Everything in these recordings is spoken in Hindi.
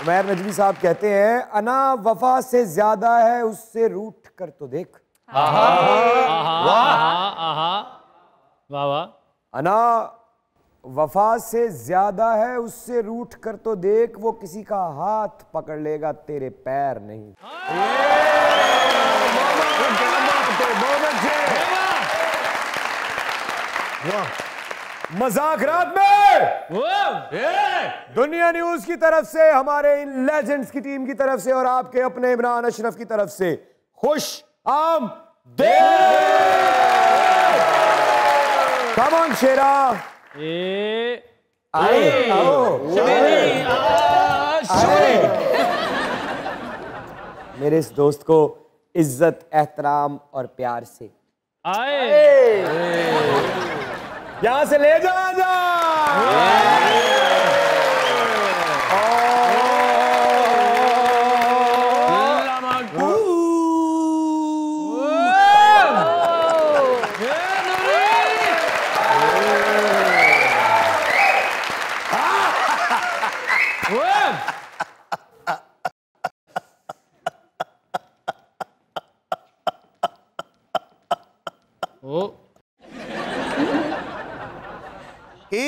उमैर नजमी साहब कहते हैं अना वफा से ज्यादा है उससे रूठ कर तो देख। वाह। अना वफा से ज्यादा है उससे रूठ कर तो देख, वो किसी का हाथ पकड़ लेगा तेरे पैर नहीं। मजाक रात में दुनिया न्यूज की तरफ से, हमारे इन लेजेंड्स की टीम की तरफ से और आपके अपने इमरान अशरफ की तरफ से खुश आमदीद। कम ऑन शेरा, आए मेरे इस दोस्त को इज्जत, एहतराम और प्यार से यहां से ले जा।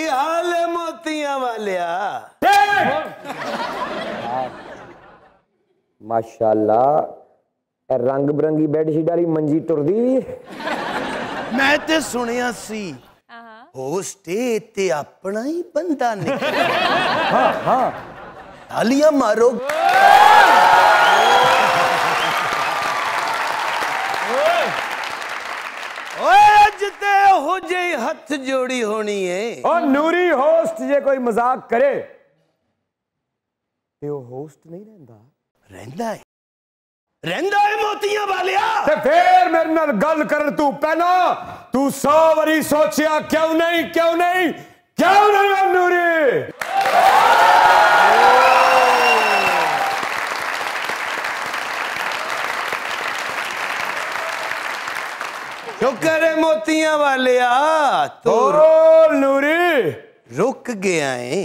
हाल है मोतियां वालिया? माशाअल्लाह रंग बिरंगी बेडशीट वाली मंजी टुरदी भी। मैं ते सुनिया सी होस्ट ते अपना ही बंदा निकला। हाँ तालियां मारो। हो जे हथ जोड़ी होनी है। और नूरी होस्ट जे कोई मजाक करे ते वो होस्ट नहीं रहंदा है मोतियां वालिया। ते फिर मेरे नाल गल कर तू पहना, तू 100 बारी सोचिया क्यों नहीं नूरी। शुक्र है मोतियां वालिया तो नूरी रुक गया है।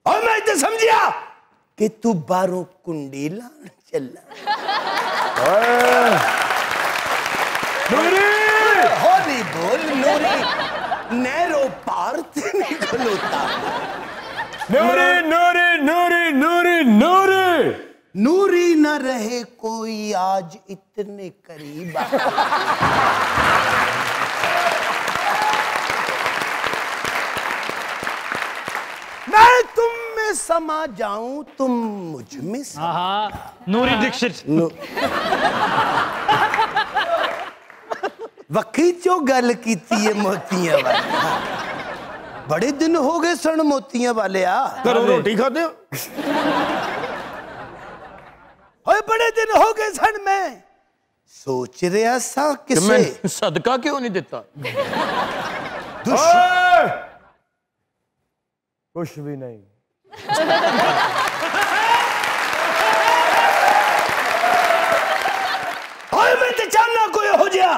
और मैं तो समझिया कि तू बारों कुंडी लान चला। नूरी होली बोल नूरी, नैरो पार ते नहीं खलोता। नूरी न रहे कोई आज इतने करीब। मैं तुम में समा जाऊं, तुम मुझ में समा। नूरी दीक्षित वकी चो गल कीती है मोतियां वाले। बड़े दिन हो गए सन मोतियां वाले करो रोटी खाते हो। बड़े दिन हो गए सन। मैं सोच रहा सा किसे सदका क्यों नहीं देता? कुछ भी नहीं। मैं तो चाहना कोई हो जा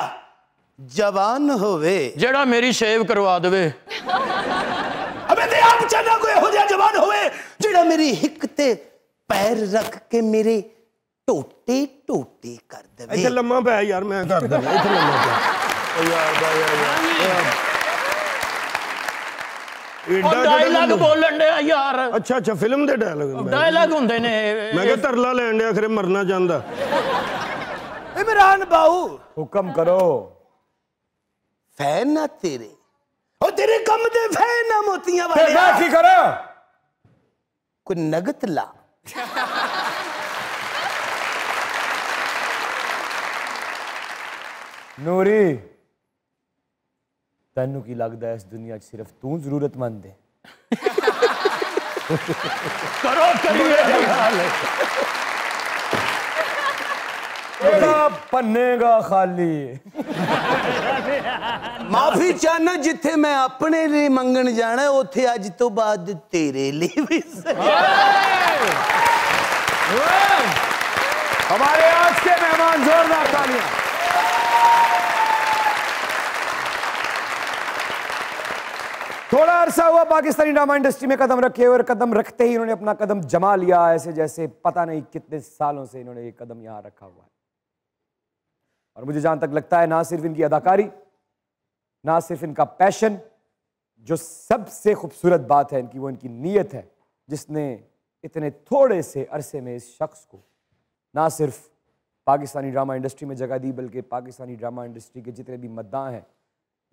जवान होवे जेड़ा मेरी शेव करवा देवे। अबे ते आप चाहना कोई हो जा जवान होवे जेड़ा मेरी हिक ते पैर रख के मेरे टोटे टोटे कर दे। इधर लम्मा पै यार, मैं कर देना। इधर लम्मा पै यार। डायलॉग बोलन दे यार। अच्छा फिल्म दे डायलॉग डायलॉग हुंदे ने। मैं क्या तरला लैन दे आखिर मरना चाहता। इमरान बाऊ हुक्म करो। फैन ना तेरे और तेरे कम दे फैन ना मोतियां वाले। मैं की करा कोई नगत ला। नूरी तेनू की लगता है इस दुनिया च सिर्फ तू जरूरतमंद है? करो करिए पन्नेगा खाली। माफी चाहना जिथे मैं अपने लिए मंगन जाना उथे अज तो बाद तेरे लिए भी। हमारे आज के मेहमान जोरदार तालियां। थोड़ा अरसा हुआ पाकिस्तानी ड्रामा इंडस्ट्री में कदम रखे और कदम रखते ही इन्होंने अपना कदम जमा लिया, ऐसे जैसे पता नहीं कितने सालों से इन्होंने ये कदम यहां रखा हुआ है। और मुझे जहां तक लगता है ना सिर्फ इनकी अदाकारी, ना सिर्फ इनका पैशन, जो सबसे खूबसूरत बात है इनकी वो इनकी नीयत है, जिसने इतने थोड़े से अरसे में इस शख्स को ना सिर्फ पाकिस्तानी ड्रामा इंडस्ट्री में जगह दी, बल्कि पाकिस्तानी ड्रामा इंडस्ट्री के जितने भी मद्दाह हैं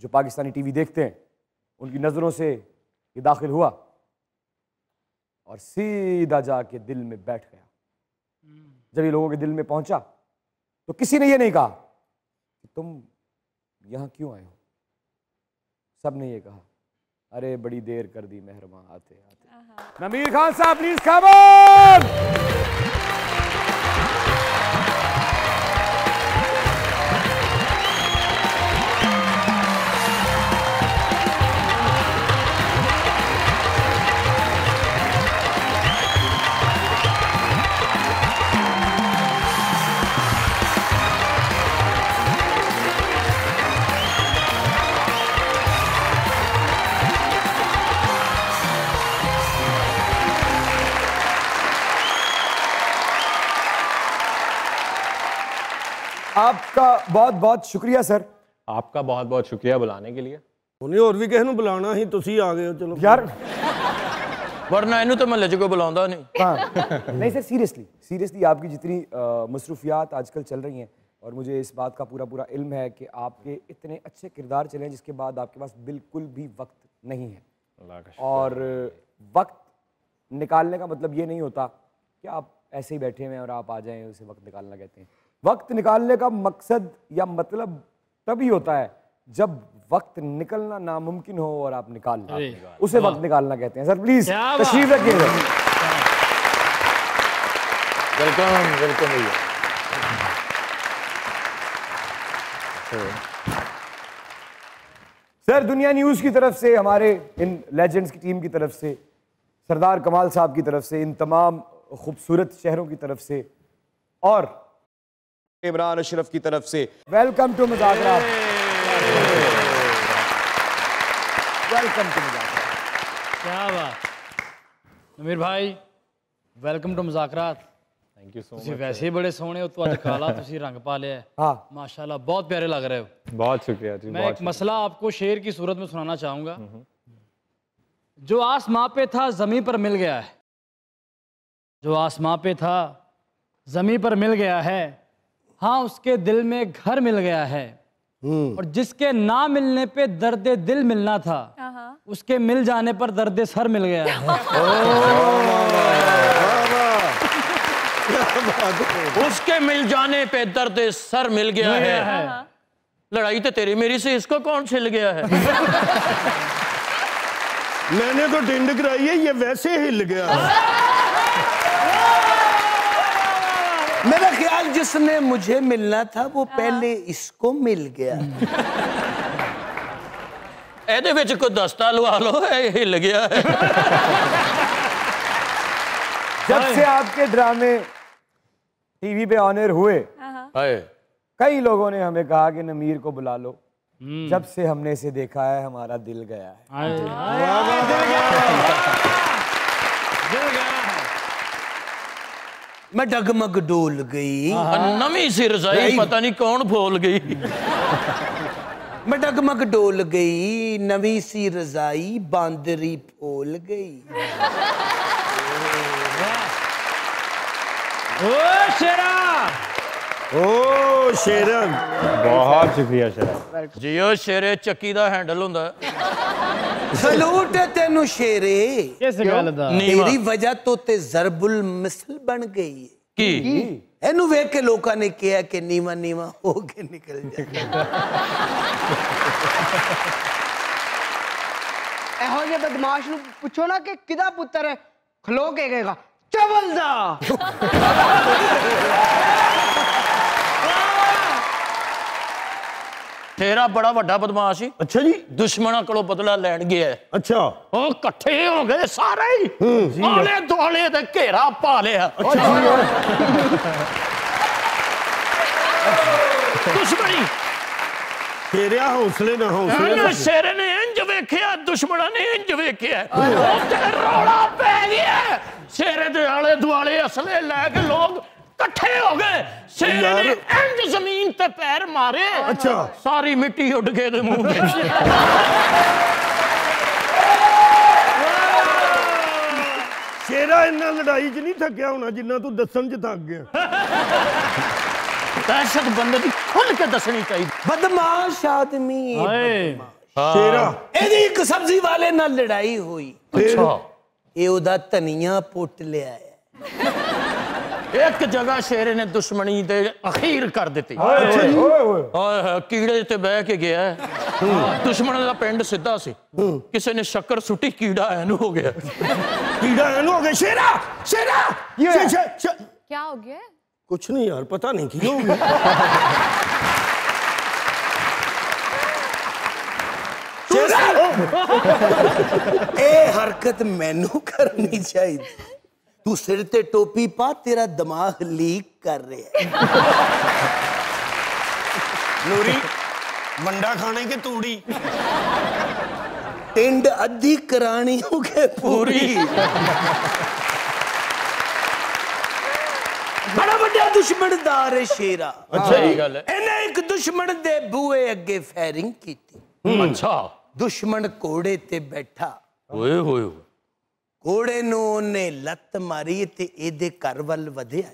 जो पाकिस्तानी टीवी देखते हैं उनकी नज़रों से ये दाखिल हुआ और सीधा जाके दिल में बैठ गया। जब ये लोगों के दिल में पहुंचा तो किसी ने ये नहीं कहा कि तुम यहां क्यों आए हो, सब ने ये कहा अरे बड़ी देर कर दी मेहरबान आते आते। नमीर खान साहब प्लीज खामोश। आपका बहुत बहुत शुक्रिया सर। आपका बहुत बहुत शुक्रिया बुलाने के लिए। उन्हें और भी किसी को बुलाना ही, तुसी आ गए हो। चलो यार वरना इन्हों तो महल्ले च कोई बुलाता नहीं। हाँ नहीं सर, सीरियसली आपकी जितनी मसरूफियात आजकल चल रही हैं और मुझे इस बात का पूरा इल्म है कि आपके इतने अच्छे किरदार चले हैं जिसके बाद आपके पास बिल्कुल भी वक्त नहीं है। अल्लाह का और वक्त निकालने का मतलब ये नहीं होता कि आप ऐसे ही बैठे हुए हैं और आप आ जाएं, उसे वक्त निकालना कहते हैं। वक्त निकालने का मकसद या मतलब तभी होता है जब वक्त निकलना नामुमकिन हो और आप निकाल लें, उसे वक्त निकालना कहते हैं। सर प्लीज तशरीफ रखिएगा। वेलकम वेलकम भैया। सर दुनिया न्यूज की तरफ से, हमारे इन लेजेंड्स की टीम की तरफ से, सरदार कमाल साहब की तरफ से, इन तमाम खूबसूरत शहरों की तरफ से और इमरान अशरफ की तरफ से welcome to Muzakarat. Welcome to Muzakarat. क्या बात नमीर भाई, welcome to Muzakarat. Thank you so ਤੁਸੀਂ मच। वैसे ही बड़े सोहने हो, तो ਅੱਜ ਕਾਲਾ ਤੁਸੀਂ रंग पा लिया है। हाँ माशाल्लाह बहुत प्यारे लग रहे हो। बहुत शुक्रिया जी। मैं एक मसला आपको शेर की सूरत में सुनाना चाहूंगा। जो आसमां पे था जमीन पर मिल गया है, जो आसमां पे था जमीन पर मिल गया है, हाँ उसके दिल में घर मिल गया है। और जिसके ना मिलने पे दर्द दिल मिलना था, उसके मिल जाने पर दर्द सर मिल गया है। उसके मिल जाने पे दर्द सर मिल गया है। लड़ाई तो तेरी मेरी से, इसको कौन छिल गया है? मैंने तो टिंड कराई है, ये वैसे हिल गया। मेरा ख्याल जिसने मुझे मिलना था वो पहले इसको मिल गया। ਇਹਦੇ ਵਿੱਚ ਕੋਈ ਦਸਤਾ ਲਵਾ ਲਓ, ਇਹ ਹਿੱਲ ਗਿਆ है। जब से आपके ड्रामे टीवी पे ऑनर हुए, हाय कई लोगों ने हमें कहा कि नमीर को बुला लो। जब से हमने इसे देखा है हमारा दिल गया है। मैं डगमग डोल गई, नवी सी रजाई पता नहीं कौन फोल गई। मैं डगमग डोल गई, नवी सी रजाई बांदरी फोल गई। ओ शेरा, ओ शेरन, बहुत शुक्रिया शेरा। जियो शेरे चक्की दा हैंडल हुंदा। सलूट है तेनू शेरे, कैसे गल दा? तेरी वजह तो ते जरबुल मिसल बन गई। की एनू वेख के लोगों ने कहा कि नीवा नीवा हो के निकल जाए। ਇਹੋ ਜਿਹੇ ਬਦਮਾਸ਼ ਨੂੰ ਪੁੱਛੋ ਨਾ ਕਿ ਕਿਹਦਾ ਪੁੱਤਰ ਹੈ, ਖਲੋ ਕੇ ਕਹੇਗਾ ਚਵਲ ਦਾ। तेरा बड़ा वड्डा बदमाश ही अच्छा जी, दुश्मनों कोलों बदला लैन गया है। अच्छा ओ इकट्ठे हो गए सारे ही, आले दुआले ते घेरा पा लिया। दुश्मनी तेरे हौसले ना हौसले शेरे ने इंज वेखिया दुश्मना ने इंज वेखिया उत्ते रौला पै गया शेरे दे आले दुआले असले लैके लोग इकट्ठे हो गए शेरे ने इंज जमीन ते पैर मारे अच्छा सारी मिट्टी उड़ गई दे मुंह ते शेरा इन्ना लड़ाई च नहीं थकिया होना जिन्ना तू दसन च थक गया दहशत बंदे दी खुल के दसनी चाहिए बदमाश आदमी शेरा ਇਹਦੀ ਇੱਕ ਸਬਜ਼ੀ ਵਾਲੇ ਨਾਲ ਲੜਾਈ ਹੋਈ अच्छा ਇਹ ਉਹਦਾ ਧਨੀਆ ਪੁੱਟ ਲਿਆ ਹੈ एक जगह शेरे ने दुश्मनी दे अखीर कर दी कीड़े ते बह के गया दुश्मन का पिंड सीधा सी किसी ने शक्कर सुटी कीड़ा एनू हो गया कीड़ा एनू हो गया शेरा शेरा क्या हो गया कुछ नहीं यार पता नहीं की हो गया ਇਹ ਹਰਕਤ ਮੈਨੂੰ ਕਰਨੀ ਚਾਹੀਦੀ तू सिर ते टोपी पा तेरा दिमाग लीक कर रहा है नूरी वंडा खाने के तूड़ी टिंड अद्धी करानी हो गए पूरी बड़ा बड़ा दुश्मनदार है शेरा अच्छा ये गल है इन्हें एक दुश्मन दे बूए अगे फायरिंग की अच्छा दुश्मन घोड़े ते बैठा ओए होए घोड़े ਨੂੰ ਉਹਨੇ ਲੱਤ ਮਾਰੀ ਤੇ ਇਹਦੇ ਘਰ ਵੱਲ ਵਧਿਆ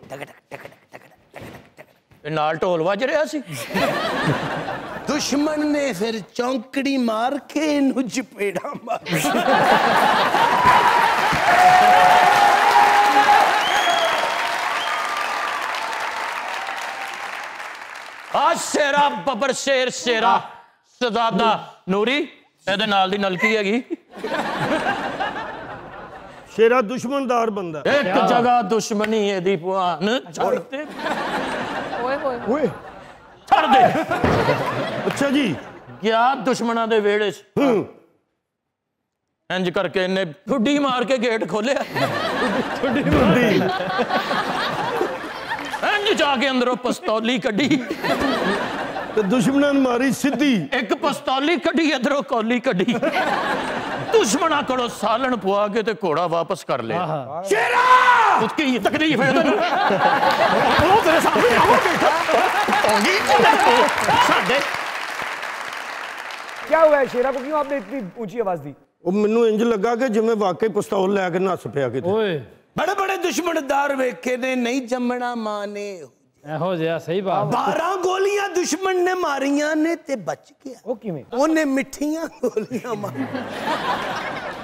ਟਕ ਟਕ ਟਕ ਟਕ ਇਹ ਨਾਲ ਢੋਲ ਵੱਜ ਰਿਹਾ ਸੀ ਦੁਸ਼ਮਣ ਨੇ ਫਿਰ ਚੌਂਕੜੀ ਮਾਰ ਕੇ ਇਹਨੂੰ ਚਪੇੜਾ ਮਾਰੀ आज शेरा बबर शेर शेरा सदादा नूरी ਇਹਦੇ ਨਾਲ ਦੀ ਨਲਕੀ ਹੈਗੀ शेरा दुश्मनदार बंदा एक जगह दुश्मनी ਇਹਦੀ ਭਵਾਨ ਛੱਡ ਤੇ ओए होए होए ਛੱਡ ਦੇ अच्छा जी ਗਿਆ ਦੁਸ਼ਮਣਾਂ ਦੇ ਵਿਹੜੇ 'ਚ ਇੰਜ ਕਰਕੇ ਇਹਨੇ ਠੁੱਡੀ ਮਾਰ ਕੇ ਗੇਟ ਖੋਲਿਆ ਇੰਜ ਜਾ ਕੇ ਅੰਦਰੋਂ ਪਿਸਤੌਲੀ ਕੱਢੀ ਤੇ ਦੁਸ਼ਮਣਾਂ ਨੂੰ ਮਾਰੀ ਸਿੱਧੀ ਇੱਕ ਪਿਸਤੌਲੀ ਕੱਢੀ ਇਧਰੋਂ ਕੌਲੀ ਕੱਢੀ ਦੁਸ਼ਮਣਾਂ ਕੋਲੋਂ ਸਾਲਣ ਪਵਾ ਕੇ ਤੇ ਘੋੜਾ ਵਾਪਸ ਕਰ ਲਿਆ शेरा उसकी तकलीफ है वो तेरे सामने आओ बेटा साडे क्या हुआ है शेरा को क्यों आपने इतनी ऊंची आवाज दी ਉਹ ਮੈਨੂੰ ਇੰਜ ਲੱਗਾ ਕਿ ਜਿਵੇਂ ਵਾਕਈ ਪਿਸਤੌਲ ਲੈ ਕੇ ਨੱਸ ਪਿਆ ਕਿਤੇ ਓਏ बड़े बड़े दुश्मनदार वेखे ने नहीं जमना मां ने ਇਹੋ ਜਿਹਾ ਸਹੀ ਬਾਤ 12 ਗੋਲੀਆਂ ਦੁਸ਼ਮਣ ਨੇ ਮਾਰੀਆਂ ਨੇ ਤੇ ਬਚ ਗਿਆ वो किवें ਉਹਨੇ ਮਿੱਠੀਆਂ ਗੋਲੀਆਂ ਮਾਰੀਆਂ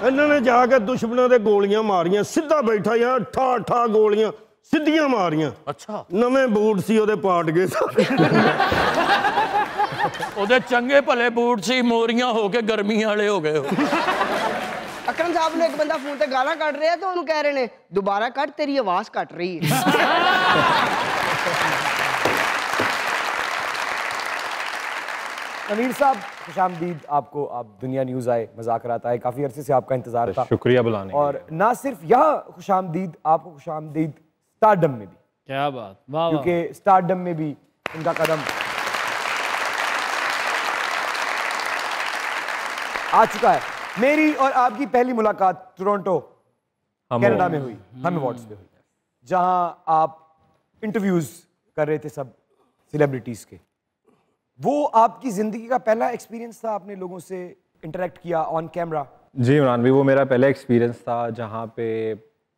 ਇਹਨਾਂ ਨੇ ਜਾ ਕੇ ਦੁਸ਼ਮਣਾਂ ਦੇ ਗੋਲੀਆਂ ਮਾਰੀਆਂ ਸਿੱਧਾ ਬੈਠਾ ਯਾਰ ਠਾ ਗੋਲੀਆਂ ਸਿੱਧੀਆਂ ਮਾਰੀਆਂ अच्छा ਨਵੇਂ ਬੂਟ ਸੀ ਉਹਦੇ ਪਾਟ ਗਏ ਉਹਦੇ ਚੰਗੇ ਭਲੇ ਬੂਟ ਸੀ ਮੋਰੀਆਂ ਹੋ ਕੇ ਗਰਮੀਆਂ ਵਾਲੇ ਹੋ ਗਏ अकरम साहब ने एक बंदा फोन ते गाना कट रहा है तो उन्होंने कह रहे ने दोबारा कट तेरी आवाज कट रही है अमीर साहब खुशामदीद आपको आप दुनिया न्यूज़ आए मज़ा कराता है काफ़ी अरसे से आपका इंतज़ार था शुक्रिया बुलाने और ना सिर्फ यहाँ खुशामदीद आपको खुशामदीद स्टारडम में भी क्या बात वाह वाह क्योंकि स्टारडम में भी उनका कदम आ चुका है मेरी और आपकी पहली मुलाकात टोरंटो कनाडा में हुई हम अवार्ड्स पे हुई जहां आप इंटरव्यूज कर रहे थे सब सेलिब्रिटीज के वो आपकी जिंदगी का पहला एक्सपीरियंस था आपने लोगों से इंटरेक्ट किया ऑन कैमरा जी इमरान भाई वो मेरा पहला एक्सपीरियंस था जहाँ पे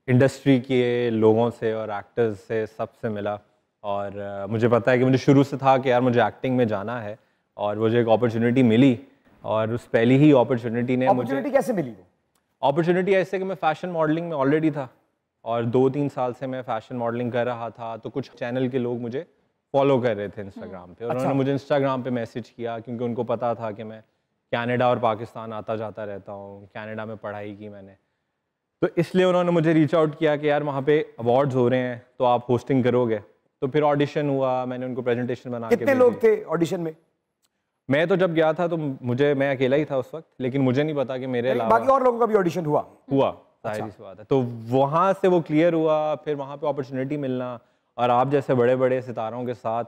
इंडस्ट्री के लोगों से और एक्टर्स से सबसे मिला और मुझे पता है कि मुझे शुरू से था कि यार मुझे एक्टिंग में जाना है और मुझे एक अपॉर्चुनिटी मिली और उस पहली ही अपॉर्चुनिटी ने अपॉर्चुनिटी कैसे मिली वो अपॉर्चुनिटी ऐसे कि मैं फ़ैशन मॉडलिंग में ऑलरेडी था और 2-3 साल से मैं फ़ैशन मॉडलिंग कर रहा था तो कुछ चैनल के लोग मुझे फॉलो कर रहे थे इंस्टाग्राम पे और उन्होंने मुझे इंस्टाग्राम पे मैसेज किया क्योंकि उनको पता था कि मैं कनाडा और पाकिस्तान आता जाता रहता हूँ कनाडा में पढ़ाई की मैंने तो इसलिए उन्होंने मुझे रीच आउट किया कि यार वहाँ पे अवार्ड्स हो रहे हैं तो आप होस्टिंग करोगे तो फिर ऑडिशन हुआ मैंने उनको प्रेजेंटेशन बना के कितने लोग थे ऑडिशन में मैं तो जब गया था तो मैं अकेला ही था उस वक्त लेकिन मुझे नहीं पता कि मेरे अलावा बाकी और लोगों का भी ऑडिशन हुआ जाहिर सी बात है तो वहाँ से वो क्लियर हुआ फिर वहाँ पे अपॉर्चुनिटी मिलना और आप जैसे बड़े बड़े सितारों के साथ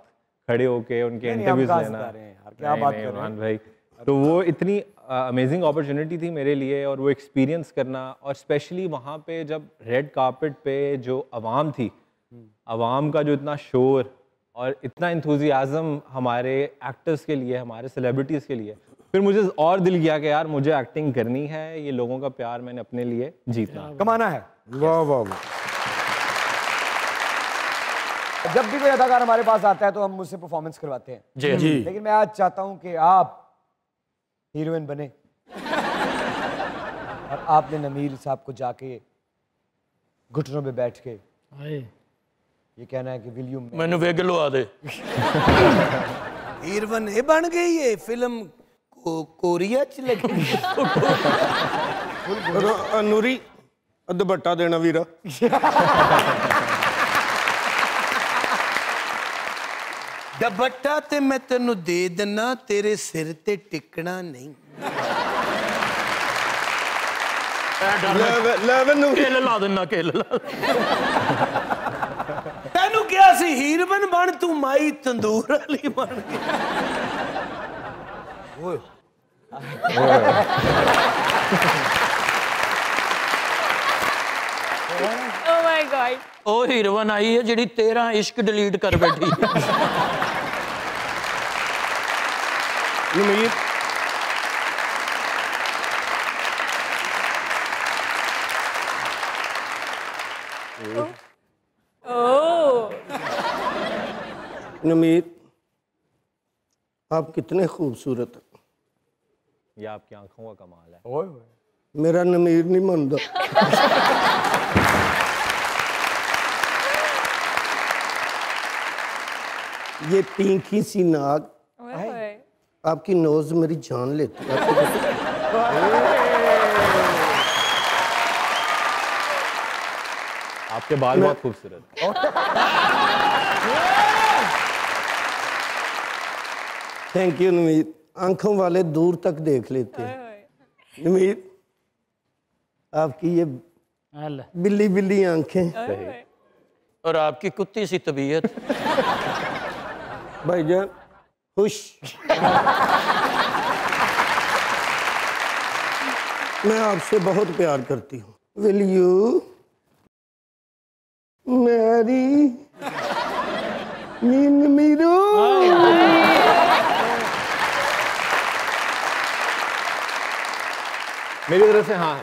खड़े होके उनके इंटरव्यूज लेना। क्या बात कर रहे हैं इमरान भाई, तो वो इतनी अमेजिंग अपॉर्चुनिटी थी मेरे लिए, और वो एक्सपीरियंस करना, और स्पेशली वहाँ पे जब रेड कार्पेट पे जो आवाम थी, आवाम का जो इतना शोर और इतना इंथुजियाज्म हमारे एक्टर्स के लिए, हमारे सेलिब्रिटीज़ के लिए, फिर मुझे और दिल किया कि यार मुझे एक्टिंग करनी है, ये लोगों का प्यार मैंने अपने लिए जीतना, कमाना है। वाह वाह वाह। जब भी कोई अदाकार हमारे पास आता है तो हम मुझसे परफॉर्मेंस करवाते हैं जी जी। लेकिन मैं आज चाहता हूं कि आप हीरोइन बने और आपने नमीर साहब को जाके घुटनों पे बैठ के ये कहना है कि विल यू मैंने वेग लवा दे। हीरोइन ये बन गई है फिल्म को कोरिया च लगी। ਨੂਰੀ ਦੁਪੱਟਾ ਦੇਣਾ ਵੀਰਾ। दुपट्टा ते मैं तेनू दे देना, तेरे सिर ते टिकना नहीं। केल ला देना, केल ला। तेनू क्या सी हीरोइन बन, तू माई तंदूर वाली बन गई। ओए Oh my God. ਉਹ ਹੀਰੋਇਨ ਆਈ ਹੈ ਜਿਹੜੀ 13 ਇਸ਼ਕ ਡਿਲੀਟ ਕਰ ਬੈਠੀ। ਨਮੀਰ नमीर आप कितने खूबसूरत हैं। ये आपकी आंखों का कमाल है। ओए ओए मेरा नमीर नहीं मानता। ये तीखी सी नाक, ओए ओए। आपकी नोज मेरी जान लेती है। आपको पता है? आपके बाल बहुत खूबसूरत हैं। थैंक यू नमीर, आंखों वाले दूर तक देख लेते हैं। नमीर आपकी ये बिल्ली बिल्ली आंखें, और आपकी कुत्ती सी तबीयत। भाईजान खुश। मैं आपसे बहुत प्यार करती हूँ। Will you marry me Namiru? मेरी तरफ से हाँ।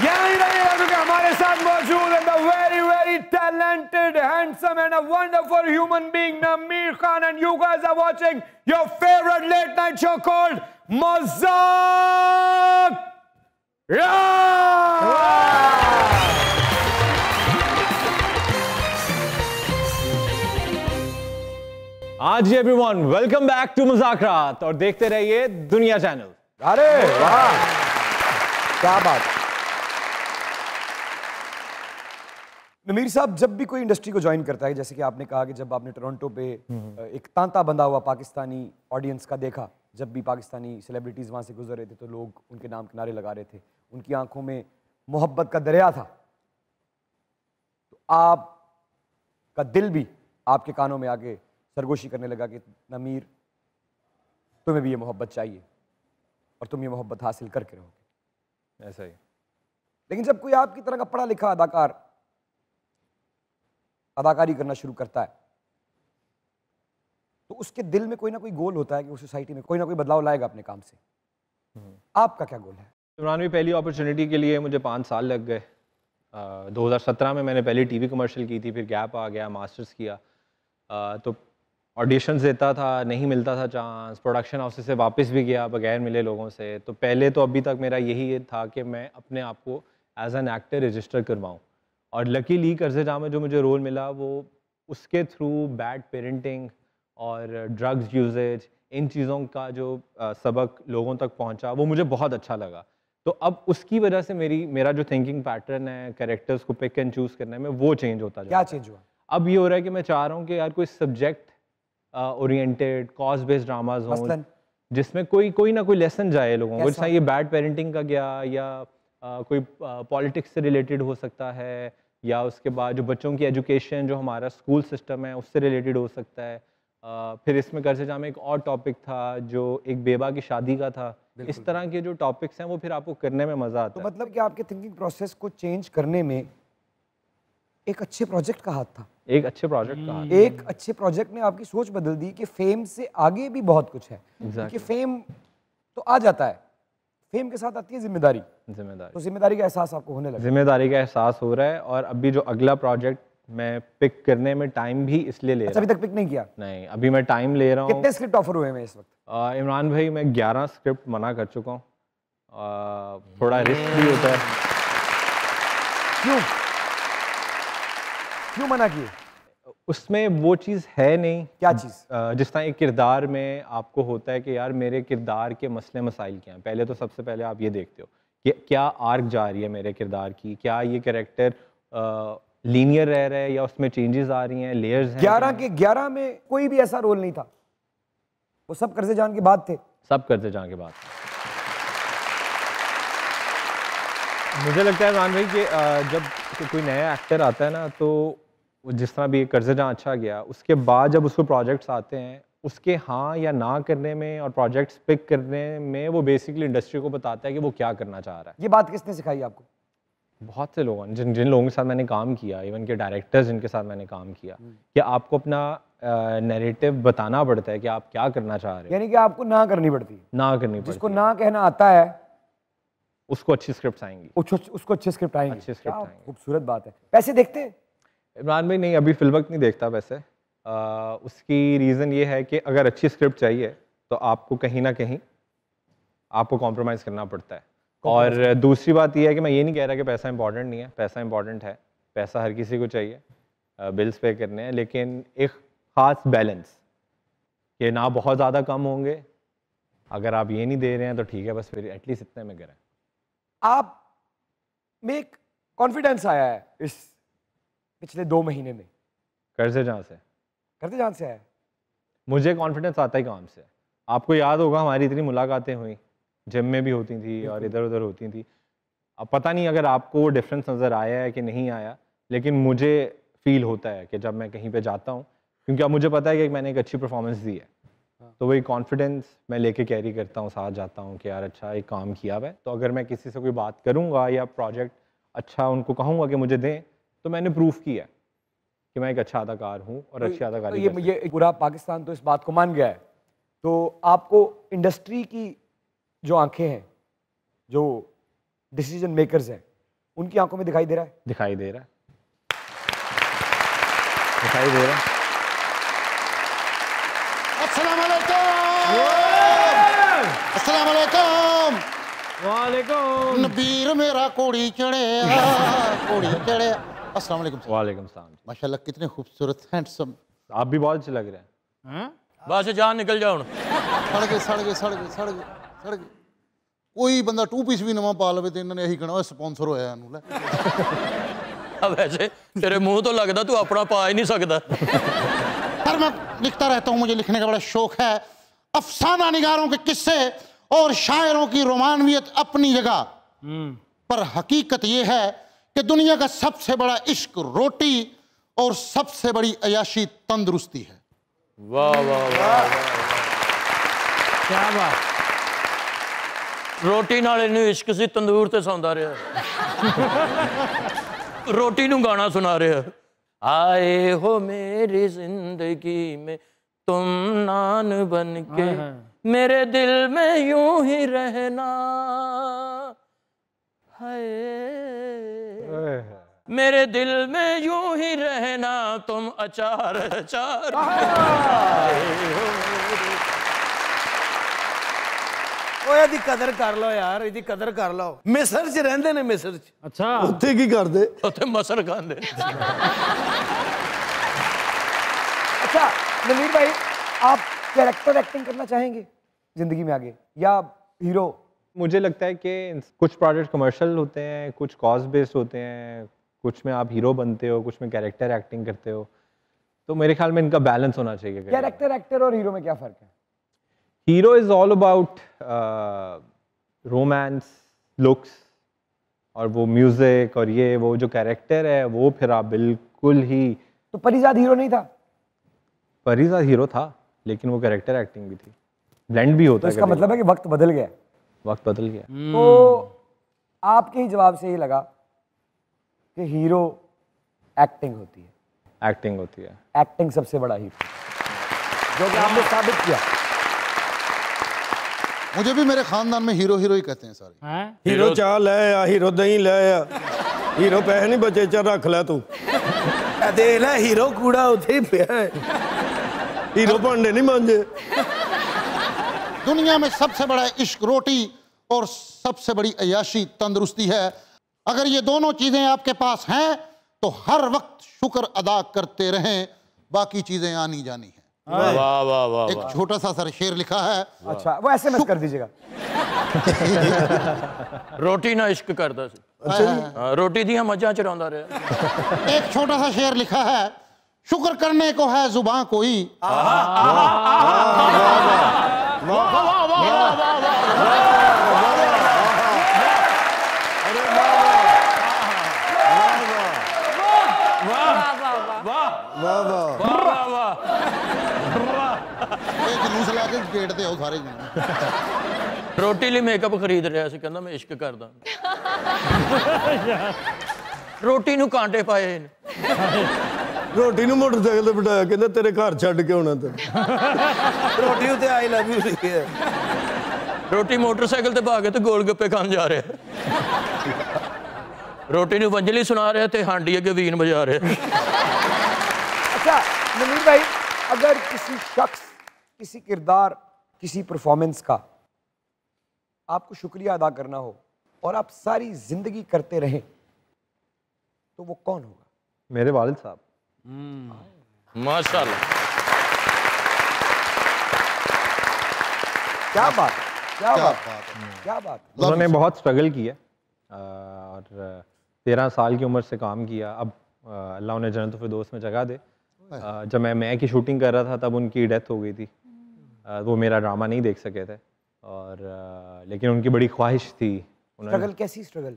यही रहिएगा क्योंकि हमारे साथ मौजूद है the very very talented handsome and a wonderful human being Namir Khan and you guys are watching your favourite late night show called Mazaak आज जी everyone, welcome back to Muzakraat और देखते रहिए दुनिया चैनल। अरे वाह क्या बात। नमीर साहब जब भी कोई इंडस्ट्री को ज्वाइन करता है, जैसे कि आपने कहा कि जब आपने टोरंटो पे एक तांता बंधा हुआ पाकिस्तानी ऑडियंस का देखा, जब भी पाकिस्तानी सेलिब्रिटीज वहां से गुजर रहे थे तो लोग उनके नाम के नारे लगा रहे थे, उनकी आंखों में मोहब्बत का दरिया था, तो आपका दिल भी आपके कानों में आके सरगोशी करने लगा कि नमीर तुम्हें भी ये मोहब्बत चाहिए और तुम ये मोहब्बत हासिल करके रहोगे। ऐसा ही। लेकिन जब कोई आपकी तरह का पढ़ा लिखा अदाकार अदाकारी करना शुरू करता है तो उसके दिल में कोई ना कोई गोल होता है कि उस सोसाइटी में कोई ना कोई बदलाव लाएगा अपने काम से। आपका क्या गोल है? इमरान भाई, पहली अपॉर्चुनिटी के लिए मुझे 5 साल लग गए। 2017 में मैंने पहली टीवी कमर्शियल की थी, फिर गैप आ गया, मास्टर्स किया, तो ऑडिशंस देता था, नहीं मिलता था चांस, प्रोडक्शन हाउस से वापस भी गया बगैर मिले लोगों से। तो पहले तो अभी तक मेरा यही था कि मैं अपने आप को एज एन एक्टर रजिस्टर करवाऊँ, और लकीली कर्ज़े जहाँ में जो मुझे रोल मिला वो उसके थ्रू बैड पेरेंटिंग और ड्रग्स यूजेज, इन चीज़ों का जो सबक लोगों तक पहुँचा वो मुझे बहुत अच्छा लगा। तो अब उसकी वजह से मेरा जो थिंकिंग पैटर्न है, कैरेक्टर्स को पिक एंड चूज़ करने में, वो चेंज होता क्या चेंज हुआ? अब ये हो रहा है कि मैं चाह रहा हूँ कि यार कोई subject oriented cause based dramas हों जिसमें कोई ना कोई लेसन जाए लोगों को। जैसे ये बैड पेरेंटिंग का गया, या कोई पॉलिटिक्स से रिलेटेड हो सकता है, या उसके बाद जो बच्चों की एजुकेशन, जो हमारा स्कूल सिस्टम है उससे रिलेटेड हो सकता है। फिर इसमें कर्ज़े जहाँ में एक और टॉपिक था जो एक बेवा की शादी का था। इस तरह के जो टॉपिक्स हैं वो फिर आपको करने में मज़ा आता तो है। मतलब कि आपके थिंकिंग प्रोसेस को चेंज करने में एक अच्छे प्रोजेक्ट का हाथ था। एक अच्छे प्रोजेक्ट का एक अच्छे प्रोजेक्ट ने आपकी सोच बदल दी कि फेम से आगे भी बहुत कुछ है। क्योंकि फेम तो आ जाता है, फेम के साथ आती है जिम्मेदारी। तो जिम्मेदारी का एहसास आपको होने लगा। जिम्मेदारी का एहसास हो रहा है, और अभी जो अगला प्रोजेक्ट मैं पिक करने में टाइम भी इसलिए ले रहा हूँ। अभी तक पिक नहीं किया? नहीं, अभी मैं टाइम ले रहा हूँ। कितने स्क्रिप्ट ऑफर हुए हैं इस वक्त? इमरान भाई, मैं 11 स्क्रिप्ट मना कर चुका हूँ। थोड़ा रिस्क भी होता है। क्यों क्यों मना किए? उसमें वो चीज़ है नहीं। क्या चीज़? जिस तरह एक किरदार में आपको होता है कि यार मेरे किरदार के मसले मसाइल क्या हैं। पहले तो सबसे पहले आप ये देखते हो कि क्या आर्क जा रही है मेरे किरदार की, क्या ये कैरेक्टर लीनियर रह रहा है या उसमें चेंजेस आ रही हैं, लेयर्स हैं। 11 के 11 में कोई भी ऐसा रोल नहीं था, वो सब कर्ज़े जान के बाद थे। सब कर्ज़े जान के बाद। मुझे लगता है इमरान भाई कि जब कोई नया एक्टर आता है ना, तो जिस तरह भी कर्ज़े जहाँ अच्छा गया, उसके बाद जब उसको प्रोजेक्ट्स आते हैं, उसके हाँ या ना करने में और प्रोजेक्ट्स पिक करने में वो बेसिकली इंडस्ट्री को बताता है कि वो क्या करना चाह रहा है। ये बात किसने सिखाई आपको? बहुत से लोगों ने, जिन लोगों के साथ मैंने काम किया, इवन के डायरेक्टर्स जिनके साथ मैंने काम किया, कि आपको अपना नैरेटिव बताना पड़ता है कि आप क्या करना चाह रहे हैं। यानी कि आपको ना करनी पड़ती है। ना करनी पड़ती है। जिसको ना कहना आता है उसको अच्छी स्क्रिप्ट आएंगी। उसको अच्छे स्क्रिप्ट आएंगी। अच्छी स्क्रिप्ट आएंगी। खूबसूरत बात है। पैसे देखते हैं इमरान भाई? नहीं, अभी फिल वक्त नहीं देखता वैसे। उसकी रीज़न ये है कि अगर अच्छी स्क्रिप्ट चाहिए तो आपको कहीं ना कहीं आपको कॉम्प्रोमाइज़ करना पड़ता है। और दूसरी बात यह है कि मैं ये नहीं कह रहा कि पैसा इंपॉर्टेंट नहीं है, पैसा इंपॉर्टेंट है, पैसा हर किसी को चाहिए, बिल्स पे करने हैं, लेकिन एक ख़ास बैलेंस कि ना बहुत ज़्यादा कम होंगे। अगर आप ये नहीं दे रहे हैं तो ठीक है, बस फिर एटलीस्ट इतने में करें। आप में एक कॉन्फिडेंस आया है इस पिछले 2 महीने में? कर्ज़े जहाँ से? कर्ज़े जहाँ से आया है? मुझे कॉन्फिडेंस आता ही काम से। आपको याद होगा हमारी इतनी मुलाकातें हुई, जिम में भी होती थी और इधर उधर होती थी। अब पता नहीं अगर आपको वो डिफरेंस नज़र आया है कि नहीं आया, लेकिन मुझे फील होता है कि जब मैं कहीं पे जाता हूँ, क्योंकि अब मुझे पता है कि मैंने एक अच्छी परफॉर्मेंस दी है, तो वही कॉन्फिडेंस मैं लेके कैरी करता हूँ, साथ जाता हूँ कि यार अच्छा एक काम किया हुआ है। तो अगर मैं किसी से कोई बात करूँगा या प्रोजेक्ट अच्छा उनको कहूँगा कि मुझे दें, तो मैंने प्रूफ किया कि मैं एक अच्छा अदाकार हूँ और अच्छी अदाकारी। तो ये पूरा पाकिस्तान तो इस बात को मान गया है। तो आपको इंडस्ट्री की जो आंखें हैं, जो डिसीजन मेकर्स हैं, उनकी आंखों में दिखाई दे रहा है? दिखाई दे रहा है, दिखाई दे रहा है। अस्सलाम वालेकुम। वालेकुम। नबीर मेरा कोड़ी चढ़े, कोड़ी चढ़े। अस्सलाम वालेकुम। वालेकुम सलाम। माशाल्लाह कितने खूबसूरत, हैंडसम। आप भी बहुत अच्छे लग रहे हैं। बस जान निकल जाओ। सड़ गए। कोई बंदा 2 पीस भी नवा पा लवे तो इन्होंने यही कहना स्पॉन्सर होया इनू ले। अब वैसे तेरे मुंह तो लगता तू अपना पा ही नहीं सकता। पर मैं लिखता रहता हूँ, मुझे लिखने का बड़ा शौक है। अफसाना निगारों के किस्से और शायरों की रोमानवियत अपनी जगह, पर हकीकत यह है कि दुनिया का सबसे बड़ा इश्क रोटी और सबसे बड़ी अयाशी तंदुरुस्ती है। वाह वाह वाह, क्या बात। रोटी नाल इन्नू इश्क सी, तंदूर ते सौंदा रहा, रोटी नू गाना सुना रहा। आए हो मेरी जिंदगी में तुम नान बन के, मेरे दिल में यूं ही रहना, हाय मेरे दिल में यूं ही रहना, तुम अचार अचार ओए दी कदर कर लो यार, इदी कदर कर लो। मिस्र च रहंदे ने, मिस्र च। अच्छा, उत्थे की करदे? उत्थे मसर खांदे। अच्छा नवीर भाई, आप कैरेक्टर एक्टिंग करना चाहेंगे जिंदगी में आगे या हीरो? मुझे लगता है कि कुछ प्रोजेक्ट कमर्शियल होते हैं, कुछ कॉज बेस्ड होते हैं, कुछ में आप हीरो बनते हो, कुछ में कैरेक्टर एक्टिंग करते हो। तो मेरे ख्याल में इनका बैलेंस होना चाहिए। कैरेक्टर एक्टर और हीरो में क्या फर्क है? Hero is all about romance, looks, और वो म्यूजिक और ये वो जो कैरेक्टर है वो फिर आप बिल्कुल ही। तो परिजात हीरो नहीं था? परिजात हीरो था, लेकिन वो कैरेक्टर एक्टिंग भी थी, ब्लेंड भी होता तो है। इसका मतलब है कि वक्त बदल गया। वक्त बदल गया। तो आपके ही जवाब से ये लगा कि हीरो एक्टिंग होती है। एक्टिंग होती है। एक्टिंग सबसे बड़ा हीरो, जो कि आपने साबित किया। मुझे भी मेरे खानदान में हीरो हीरो ही कहते हैं सारे। हीरो चाह ले आ, हीरो दही ले आ, हीरो पैसे नहीं बचे, चल रख ले तू। देख ले हीरो कूड़ा उथे ही पिया है, हीरो भांडे नहीं मांजे। दुनिया में सबसे बड़ा इश्क रोटी और सबसे बड़ी अय्याशी तंदुरुस्ती है। अगर ये दोनों चीजें आपके पास हैं तो हर वक्त शुक्र अदा करते रहें, बाकी चीजें आनी जानी है। वाह वाह वाह। एक छोटा सा सर शेर लिखा है। अच्छा, वो SMS कर दीजिएगा। रोटी ना इश्क करता सी। हाँ, रोटी दियां मजा चरांदा रहा। एक छोटा सा शेर लिखा है, शुक्र करने को है जुबान कोई। ला के गेट ते आओ सारे जने। रोटी ਲਈ ਮੇਕਅਪ ਖਰੀਦ ਰਿਹਾ ਸੀ, ਕਹਿੰਦਾ ਮੈਂ ਇਸ਼ਕ ਕਰਦਾ। ਰੋਟੀ ਨੂੰ ਕਾਂਟੇ ਪਾਏ ਨੇ। ਰੋਟੀ ਨੂੰ ਮੋਟਰਸਾਈਕਲ ਤੇ ਬਿਠਾਇਆ, ਕਹਿੰਦਾ ਤੇਰੇ ਘਰ ਛੱਡ ਕੇ ਆਉਣਾ ਤੇ। ਰੋਟੀ ਉਤੇ ਆਈ ਲਵ ਯੂ ਲਿਖਿਆ। ਰੋਟੀ ਮੋਟਰਸਾਈਕਲ ਤੇ ਪਾ ਕੇ ਤੇ ਗੋਲ ਗੱਪੇ ਖਾਣ ਜਾ ਰਿਹਾ। ਰੋਟੀ ਨੂੰ ਵੰਜਲੀ ਸੁਣਾ ਰਿਹਾ ਤੇ ਹਾਂਡੀ ਅੱਗੇ ਵੀਨ ਬਜਾ ਰਿਹਾ। अच्छा नमीर भाई, अगर किसी शख्स, किसी किरदार, किसी परफॉर्मेंस का आपको शुक्रिया अदा करना हो और आप सारी जिंदगी करते रहें तो वो कौन होगा? मेरे वालिद साहब। माशाल्लाह, क्या बात, क्या बात, क्या बात। उन्होंने बहुत स्ट्रगल किया और 13 साल की उम्र से काम किया। अब अल्लाह उन्हें जन्नत फिरदौस में जगह दे। जब मैं की शूटिंग कर रहा था तब उनकी डेथ हो गई थी। वो मेरा ड्रामा नहीं देख सके थे और लेकिन उनकी बड़ी ख्वाहिश थी। स्ट्रगल कैसी स्ट्रगल?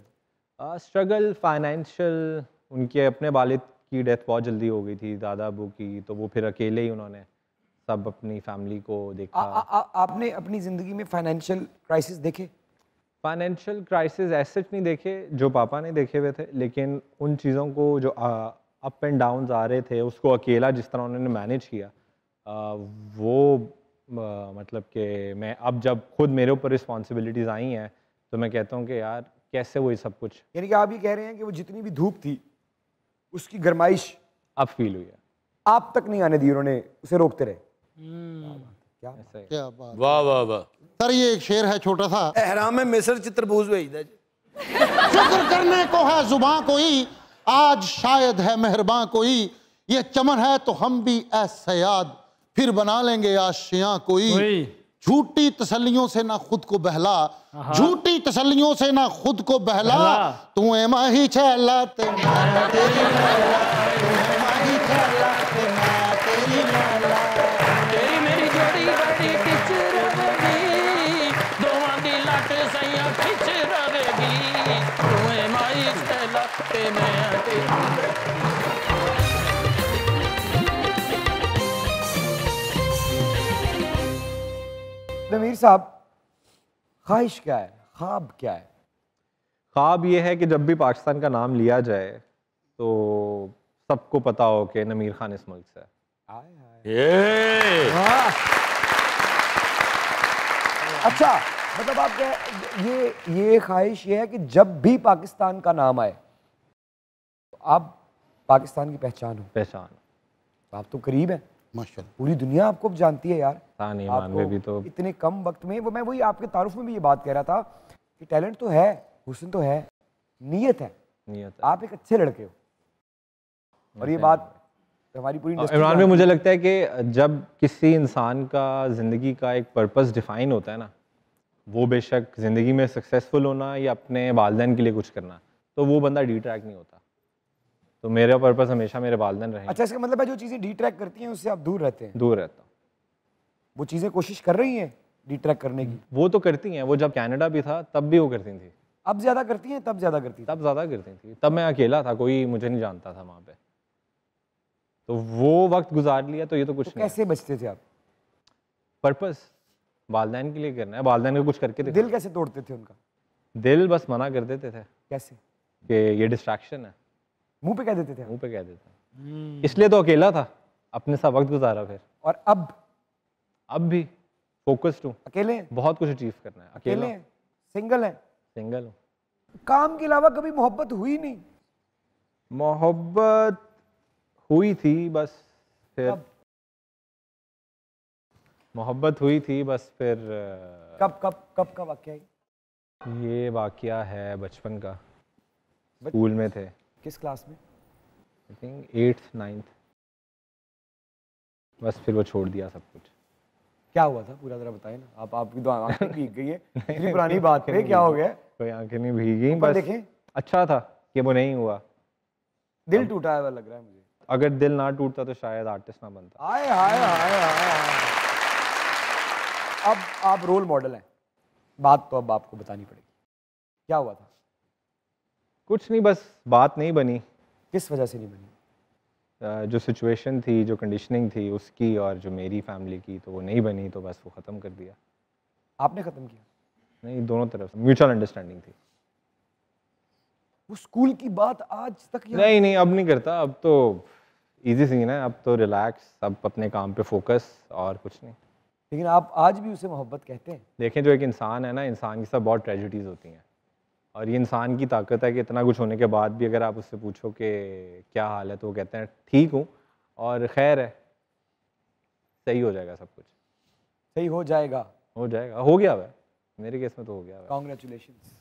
स्ट्रगल फाइनेंशियल, उनके अपने वालिद की डेथ बहुत जल्दी हो गई थी, दादा अबू की, तो वो फिर अकेले ही उन्होंने सब अपनी फैमिली को देखा। आपने अपनी ज़िंदगी में फाइनेंशियल क्राइसिस देखे? फाइनेंशियल क्राइसिस ऐसे नहीं देखे जो पापा ने देखे हुए थे, लेकिन उन चीज़ों को जो अप एंड डाउन्स आ रहे थे उसको अकेला जिस तरह उन्होंने मैनेज किया, वो मतलब कि मैं अब जब खुद मेरे ऊपर रिस्पॉन्सिबिलिटीज़ आई हैं तो मैं कहता हूँ कि यार कैसे वो ये सब कुछ। यानी कि आप ये कह रहे हैं कि वो जितनी भी धूप थी उसकी गर्माइश अब फील हुई है, आप तक नहीं आने दी, उन्होंने उसे रोकते रहे। क्या बात। वाह वाह वाह। सर ये एक शेर है छोटा सा। एहराम में मिस्र च तरबूज भेजदा जी। शुक्र करने को है जुबां कोई, आज शायद है मेहरबान कोई। ये चमन है तो हम भी ऐसे याद, फिर बना लेंगे आशियां कोई। झूठी तसल्लियों से ना खुद को बहला, झूठी तसल्लियों से ना खुद को बहला। तू ए माही छैला ते मैं तेरी लैला, तू ए माही छैला ते मैं तेरी लैला। तेरी मेरी जोड़ी बड़ी खिच रवेगी, दोवां दी लट सैया खिच रवेगी। तू ए माही छैला ते मैं तेरी। नमीर साहब, ख्वाहिश क्या है, ख्वाब क्या है? ख्वाब ये है कि जब भी पाकिस्तान का नाम लिया जाए तो सबको पता हो कि नमीर खान इस मुल्क से है। अच्छा, मतलब आप ये ख्वाहिश ये है कि जब भी पाकिस्तान का नाम आए तो आप पाकिस्तान की पहचान हो। पहचान। आप तो करीब हैं माशाल्लाह, पूरी दुनिया आपको जानती है यार। आपको भी तो इतने कम वक्त में, वो मैं वही आपके तारुफ में भी ये बात कह रहा था कि टैलेंट तो है, हुस्न तो है, नीयत है। आप एक अच्छे लड़के हो और ये बात हमारी पूरी इमरान में मुझे लगता है कि जब किसी इंसान का ज़िंदगी का एक पर्पस डिफाइन होता है ना, वो बेशक ज़िंदगी में सक्सेसफुल होना या अपने वालिदैन के लिए कुछ करना, तो वो बंदा डी ट्रैक नहीं होता। तो मेरा पर्पस हमेशा मेरे वालिदैन रहे। अच्छा, इसका मतलब है जो चीज़ें डी ट्रैक करती हैं उससे आप दूर रहते हैं? दूर रहता हूँ। वो चीज़ें कोशिश कर रही हैं डी ट्रैक करने की? वो तो करती हैं, वो जब कनाडा भी था तब भी वो करती थी। अब ज्यादा करती हैं, तब ज्यादा करती थी? तब ज़्यादा करती थी। तब मैं अकेला था, कोई मुझे नहीं जानता था वहाँ पे, तो वो वक्त गुजार लिया तो ये तो कुछ नहीं। कैसे बचते थे आप? पर्पस वालदैन के लिए करना है, वालदैन को कुछ करके दिल कैसे तोड़ते थे उनका? दिल बस मना कर देते थे कैसे? कि ये डिस्ट्रैक्शन है, मुंह पे कह देते थे? मुंह पे कह देते। इसलिए तो अकेला था, अपने साथ वक्त गुजारा। फिर और अब भी फोकस्ड हूँ। अकेले हैं? बहुत कुछ अचीव करना है। अकेले हैं? सिंगल हैं? सिंगल हूँ। काम के अलावा कभी मोहब्बत हुई नहीं? मोहब्बत हुई थी बस, फिर मोहब्बत हुई थी बस फिर कब का वाकया है? ये वाकया है बचपन का, स्कूल में थे। किस क्लास में? I think 8th 9th। बस फिर वो छोड़ दिया सब कुछ। क्या हुआ था पूरा जरा बताएं ना। आपकी तो आंखें भीग गई है इतनी पुरानी बात पे, क्या हो गया? कोई आंखें नहीं भीगी, बस देखें। अच्छा था कि वो नहीं हुआ। दिल टूटा है लग रहा है मुझे। अगर दिल ना टूटता तो शायद आर्टिस्ट ना बनता। हाय हाय हाय हाय। अब आप रोल मॉडल हैं, बात तो अब आपको बतानी पड़ेगी। क्या हुआ था? कुछ नहीं, बस बात नहीं बनी। किस वजह से नहीं बनी? जो सिचुएशन थी, जो कंडीशनिंग थी उसकी और जो मेरी फैमिली की, तो वो नहीं बनी, तो बस वो ख़त्म कर दिया। आपने ख़त्म किया? नहीं, दोनों तरफ से म्यूचुअल अंडरस्टैंडिंग थी। वो स्कूल की बात आज तक नहीं, अब नहीं करता। अब तो इजी सीन है, अब तो रिलैक्स, अब अपने काम पे फोकस और कुछ नहीं। लेकिन आप आज भी उसे मोहब्बत कहते हैं? देखें, जो एक इंसान है ना, इंसान के साथ बहुत ट्रेजिडीज़ होती हैं, और ये इंसान की ताकत है कि इतना कुछ होने के बाद भी अगर आप उससे पूछो कि क्या हाल है, तो वो कहते हैं ठीक हूँ और खैर है, सही हो जाएगा सब कुछ। सही हो जाएगा? हो जाएगा, हो गया है मेरे केस में तो, हो गया है। कांग्रेचुलेशंस।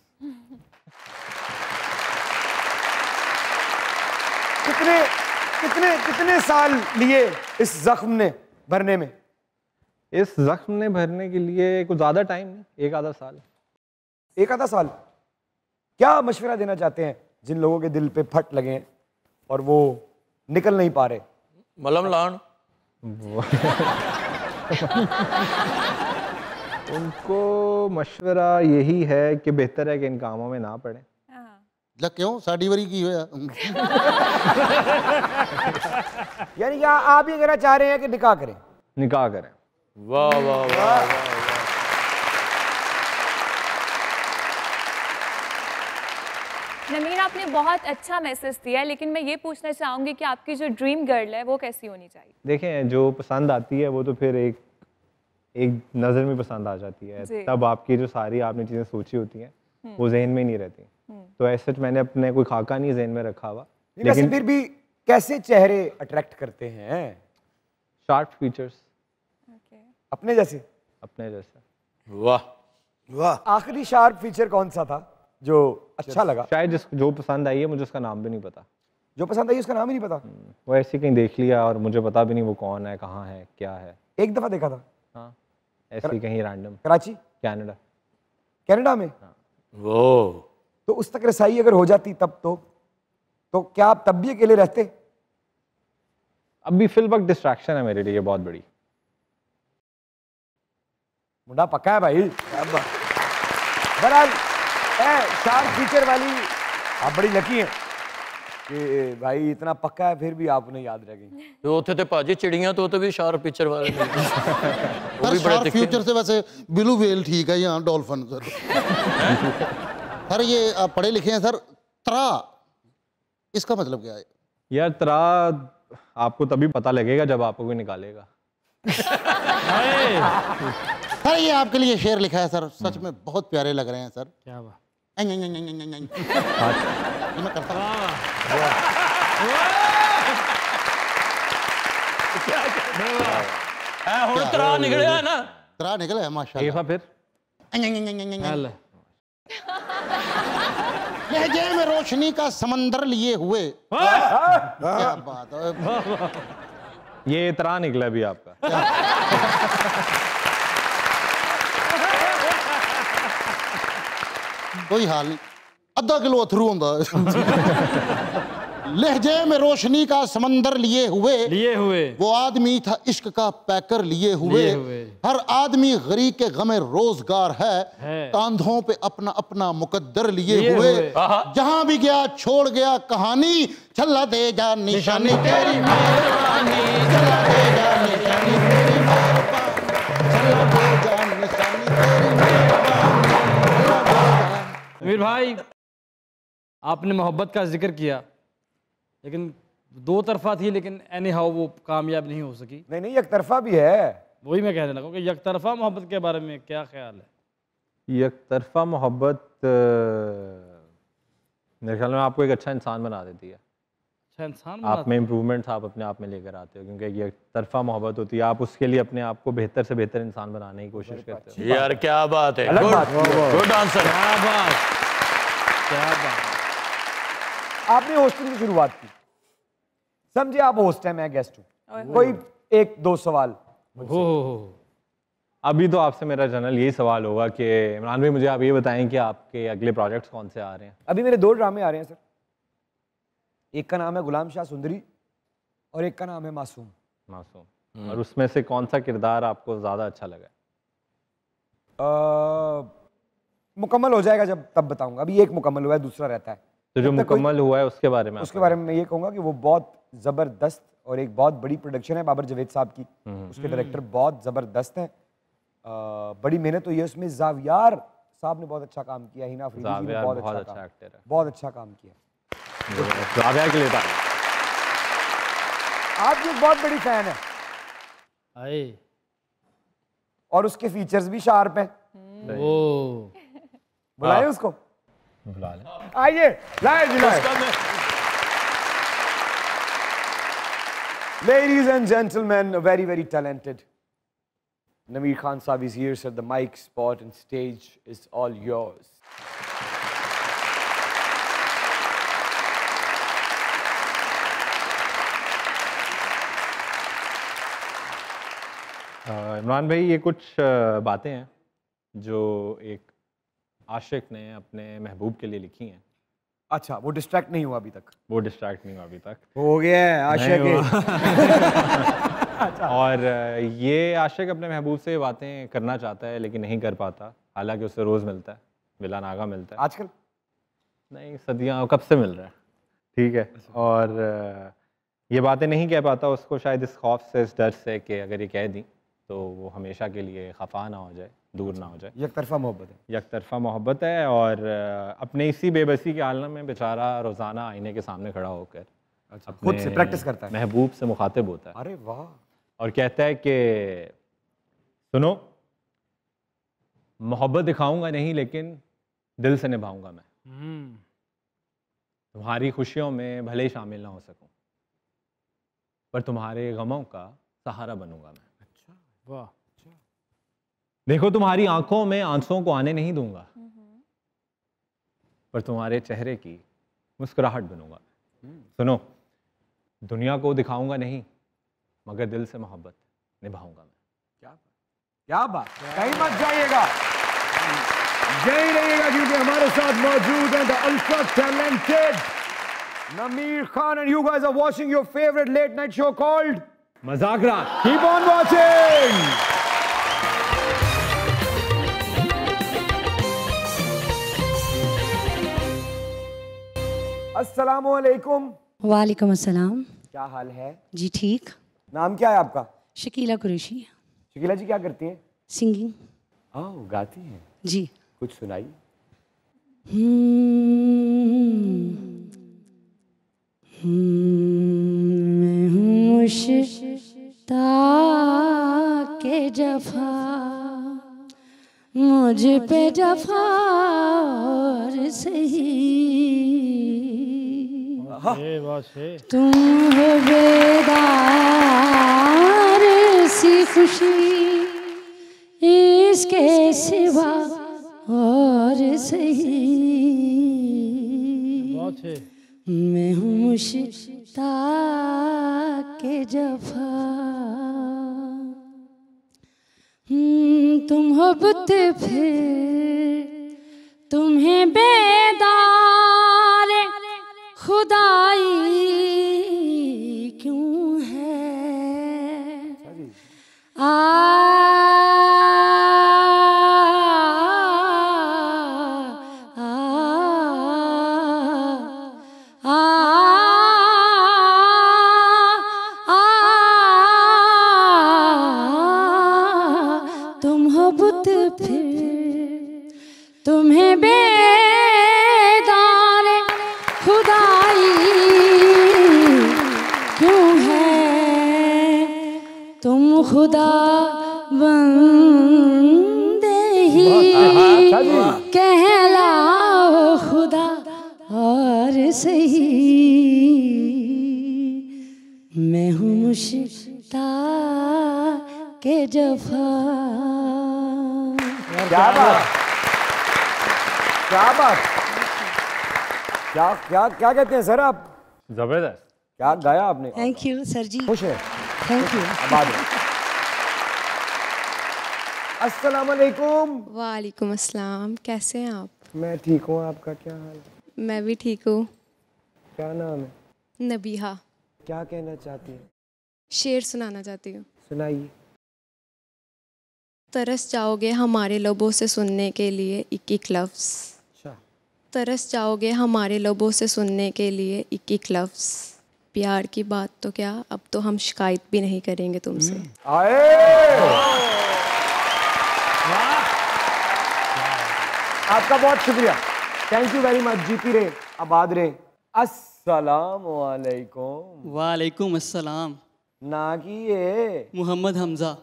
कितने साल लिए इस जख्म ने भरने में? इस जख्म ने भरने के लिए कुछ ज़्यादा टाइम नहीं, एक आधा साल। एक आधा साल? क्या मशवरा देना चाहते हैं जिन लोगों के दिल पे फट लगे हैं और वो निकल नहीं पा रहे? मलम लान। उनको मशवरा यही है कि बेहतर है कि इन कामों में ना पड़े। क्यों साड़ी वरी की होया? यानी क्या आप ये कहना चाह रहे हैं कि निकाह करें? निकाह करें। वाह वाह वाह। नमीन, आपने बहुत अच्छा मैसेज दिया है, लेकिन मैं ये पूछना चाहूंगी कि आपकी जो ड्रीम गर्ल है वो कैसी होनी चाहिए? देखें, जो पसंद आती है वो तो फिर एक नज़र में पसंद आ जाती है, तब आपकी जो सारी आपने चीज़ें सोची होती हैं वो जहन में नहीं रहती। तो ऐसे मैंने अपने कोई खाका नहीं जहन में रखा हुआ, लेकिन फिर भी कैसे चेहरे अट्रैक्ट करते हैं? Sharp features. अपने जैसे? अपने जैसे। वाह वाह। आखिरी शार्प फीचर कौन सा था जो अच्छा लगा? शायद जो पसंद आई है, मुझे उसका नाम भी नहीं पता। जो पसंद आई उसका नाम ही नहीं पता? वो ऐसे कहीं देख लिया और मुझे पता भी नहीं वो कौन है, कहाँ है, क्या है। एक दफा देखा था? हाँ, ऐसे कहीं रैंडम। कराची? कनाडा। कनाडा में? हाँ। वो तो उस तक रसाई अगर हो जाती तब तो क्या आप तब भी अकेले रहते? अब भी फिल वक्त डिस्ट्रैक्शन है मेरे लिए बहुत बड़ी। मुंडा पक्का है भाई। बहरहाल शार्प फीचर वाली आप बड़ी लकी हैं कि भाई इतना पक्का है, फिर भी आप उन्हें याद रह गई। तो उथे ते भाजी चिड़ियां तो भी शार्प फीचर वाले वो भी बड़े शार्प फीचर से वैसे ब्लू व्हेल ठीक है, यहाँ डॉल्फिन सर। ये आप पढ़े लिखे हैं सर। त्रा, इसका मतलब क्या है? यार त्रा आपको तभी पता लगेगा जब आपको कोई निकालेगा। सर ये आपके लिए शेर लिखा है सर, सच में बहुत प्यारे लग रहे हैं सर। क्या बात? मैं करता हूँ। त्रा निकला है ना? त्रा निकला है माशाल्लाह। फिर लहजे में रोशनी का समंदर लिए हुए। क्या बात है। ये त्रा निकला भी आपका। कोई हाल नहीं, आधा किलो अथरू होंदा। लहजे में रोशनी का समंदर लिए हुए वो आदमी था इश्क का पैकर लिए हुए। हर आदमी गरीब के गमे रोजगार है, कांधों पे अपना अपना मुकद्दर लिए हुए। जहां भी गया छोड़ गया कहानी, चला दे जा निशानी तेरी मेहरबानी, चला दे जा निशानी तेरी मेहरबानी, चला दे जा निशानी तेरी मेहरबानी। अमीर भाई, आपने मोहब्बत का जिक्र किया, लेकिन दो तरफा थी, लेकिन एनी हाउ वो कामयाब नहीं हो सकी। नहीं, एक तरफा भी है। वही मैं कहने लगा कि एक तरफा मोहब्बत के बारे में क्या ख्याल है? एक तरफा मोहब्बत मेरे ख्याल में आपको एक अच्छा इंसान बना देती है। अच्छा इंसान आप में इम्प्रूवमेंट आप अपने आप में लेकर आते हो, क्योंकि ये तरफा मोहब्बत होती है, आप उसके लिए अपने आप को बेहतर से बेहतर इंसान बनाने की कोशिश करते हो। यार क्या बात है, गुड आंसर। क्या बात। आपने होस्टिंग की शुरुआत की, समझे आप होस्ट है, मैं गेस्ट हूं, कोई एक दो सवाल। अभी तो आपसे मेरा जनरल यही सवाल होगा कि इमरान भाई मुझे आप ये बताएं कि आपके अगले प्रोजेक्ट्स कौन से आ रहे हैं? अभी मेरे 2 ड्रामे आ रहे हैं सर। एक का नाम है गुलाम शाह सुंदरी और एक का नाम है मासूम। और उसमें से कौन सा किरदार आपको ज्यादा अच्छा लगा? मुकम्मल हो जाएगा जब तब बताऊंगा, अभी एक मुकम्मल हुआ है, दूसरा रहता है। तो जो मुकम्मल हुआ है उसके बारे में मैं ये कहूंगा कि वो बहुत जबरदस्त और एक बहुत बड़ी प्रोडक्शन है बाबर जावेद साहब की। उसके डायरेक्टर बहुत जबरदस्त हैं, बड़ी मेहनत हुई है उसमें। जावियार साहब ने बहुत अच्छा काम किया, हिना अफरीदी जी ने बहुत अच्छा एक्टर है, बहुत अच्छा काम किया। जावियार के लिए था। आपकी एक बहुत बड़ी फैन है और उसके फीचर्स भी शार्प हैं। बुलाए उसको, बुला लें। आइए, लाए July. Ladies and gentlemen, a very, very talented Nameer Khan Saab is here, sir. The mic spot and stage is all yours. Imran भाई, ये कुछ बातें हैं जो एक आशिक ने अपने महबूब के लिए लिखी हैं। अच्छा, वो डिस्ट्रैक्ट नहीं हुआ अभी तक? वो डिस्ट्रैक्ट नहीं हुआ अभी तक। हो गया है आशिक। अच्छा। और ये आशिक अपने महबूब से बातें करना चाहता है लेकिन नहीं कर पाता, हालांकि उसे रोज़ मिलता है, बिला नागा मिलता है। आजकल नहीं, सदियाँ कब से मिल रहा है, ठीक है। और ये बातें नहीं कह पाता, उसको शायद इस खौफ से, इस डर से कि अगर ये कह दी तो वो हमेशा के लिए खफा ना हो जाए, दूर ना हो जाए। एक तरफा मोहब्बत है, एक तरफा मोहब्बत है। और अपने इसी बेबसी के आलम में बेचारा रोज़ाना आईने के सामने खड़ा होकर खुद से प्रैक्टिस करता है, महबूब से मुखातिब होता है। अरे वाह। और कहता है कि सुनो, मोहब्बत दिखाऊंगा नहीं लेकिन दिल से निभाऊंगा मैं। तुम्हारी खुशियों में भले ही शामिल ना हो सकूं, पर तुम्हारे गमों का सहारा बनूंगा मैं। अच्छा, वाह। देखो, तुम्हारी आंखों में आंसुओं को आने नहीं दूंगा, पर तुम्हारे चेहरे की मुस्कुराहट बनूंगा। सुनो, दुनिया को दिखाऊंगा नहीं मगर दिल से मोहब्बत निभाऊंगा मैं। क्या बात, कहीं मत जाइएगा, यही रहिएगा, क्योंकि हमारे साथ मौजूद हैं the ultra talented Nameer Khan, and you guys are watching your favorite late night show called मजाक रात। Keep on watching. अस्सलामुअलैकुम। वालेकुम अस्सलाम। क्या हाल है? जी ठीक। नाम क्या है आपका? शकीला कुरैशी। शकीला जी क्या करती हैं? सिंगिंग। ओह, गाती हैं जी। कुछ सुनाई। मैं हूँ मुश्ताक़ के जफ़ा, मुझ पे जफ़ा और सही, तुम हो बेदार सी खुशी, इसके सिवा और सही। मैं हूँ मुश्ताक़ के जफ़ा, तुम हो बुत फिर तुम्हें बेदार खुदाई, तुम हो बुत फिर तुम्हें बेदार खुदाई क्यों है, तुम खुदा बंदे ही कहलाओ खुदा और सही। मैं हूँ मुश्ताक के जफा। क्या बात, क्या बात, क्या क्या क्या कहते हैं सर आप? जबरदस्त। क्या गाया आपने? थैंक यू सर जी। खुश है? Thank you. आबाद है। अस्सलाम वालेकुम। वालेकुम अस्सलाम। कैसे हैं आप? मैं ठीक हूँ, आपका क्या हाल है? मैं भी ठीक हूँ। क्या नाम है? नबीहा। क्या कहना चाहती हैं? शेर सुनाना चाहती हूँ। सुनाइए। तरस जाओगे हमारे लबों से सुनने के लिए एक एक लफ्ज़। अच्छा। तरस जाओगे हमारे लबों से सुनने के लिए एक एक लफ्ज़। प्यार की बात तो क्या, अब तो हम शिकायत भी नहीं करेंगे तुमसे। आए आपका बहुत शुक्रिया, थैंक यू वेरी मच। जीती रहे, आबाद रहे। अस्सलाम वालेकुम। वालेकुम अस्सलाम। ना की ये मोहम्मद हमजा।